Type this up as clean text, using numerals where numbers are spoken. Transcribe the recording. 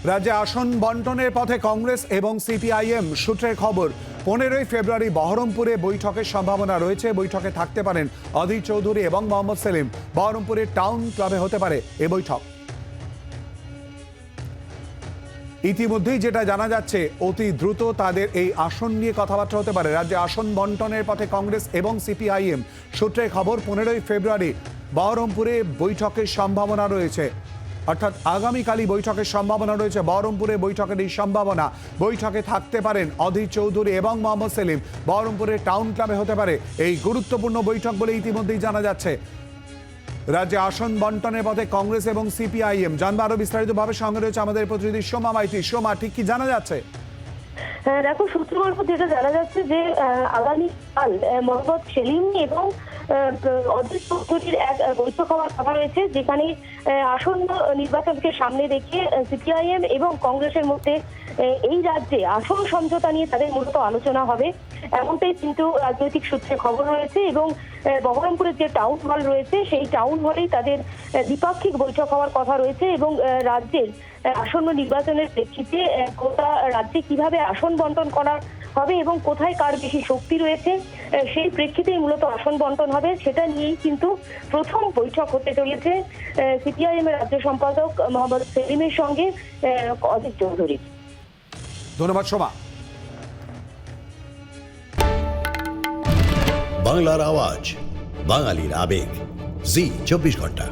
রাজ্যে আসন বন্টনের পথে কংগ্রেস এবং সিপিআইএম সূত্রের খবর 15ই ফেব্রুয়ারি বহরমপুরে বৈঠকের সম্ভাবনা রয়েছে। বৈঠকে থাকতে পারেন অধীর চৌধুরী এবং মোহাম্মদ সেলিম। বহরমপুরের টাউন ক্লাবে হতে পারে এ বৈঠক। ইতিমধ্যেই যেটা জানা যাচ্ছে, অতি দ্রুত তাদের এই আসন নিয়ে কথাবার্তা হতে পারে। রাজ্যে আসন বন্টনের পথে কংগ্রেস এবং সিপিআইএম সূত্রের খবর 15ই ফেব্রুয়ারি বহরমপুরে বৈঠকের সম্ভাবনা রয়েছে, অর্থাৎ আগামীকালই বৈঠকের সম্ভাবনা রয়েছে। বহরমপুরে বৈঠকের এই সম্ভাবনা, বৈঠকে থাকতে পারেন অধীর চৌধুরী এবং মোহাম্মদ সেলিম। বহরমপুরের টাউন ক্লাবে হতে পারে এই গুরুত্বপূর্ণ বৈঠক বলে ইতিমধ্যেই জানা যাচ্ছে। রাজ্যে আসন বন্টনের পথে কংগ্রেস এবং সিপিআইএম। জানবো আরো বিস্তারিতভাবে, সঙ্গে রয়েছে আমাদের প্রতিনিধি সোমা মাইতি। সোমা, ঠিক কি জানা যাচ্ছে? হ্যাঁ দেখো, সূত্র মারফত যেটা জানা যাচ্ছে যে আগামীকাল মোহাম্মদ সেলিম এবং অধীর চৌধুরীর এক বৈঠক হওয়ার কথা রয়েছে, যেখানে আসন্ন নির্বাচনকে সামনে রেখে সিপিআইএম এবং কংগ্রেসের মধ্যে এই রাজ্যে আসন সমঝোতা নিয়ে তাদের মূলত আলোচনা হবে, এমনটাই কিন্তু রাজনৈতিক সূত্রে খবর রয়েছে। এবং বহরমপুরের যে টাউন হল রয়েছে, সেই টাউন হলেই তাদের দ্বিপাক্ষিক বৈঠক হওয়ার কথা রয়েছে। এবং রাজ্যের আসন্ন নির্বাচনের প্রেক্ষিতে গোটা রাজ্যে কিভাবে আসন বন্টন করা হবে এবং কোথায় কার বেশি শক্তি রয়েছে, সেই প্রেক্ষিতেই মূলত আসন বন্টন হবে। সেটা নিয়েই কিন্তু প্রথম বৈঠক হতে চলেছে সিপিআইএম এর রাজ্য সম্পাদক মোহাম্মদ সেলিমের সঙ্গে অধীর চৌধুরীর। ধন্যবাদ সোমা। বাংলার আওয়াজ, বাঙালির আবেগ, জি 24 ঘন্টা।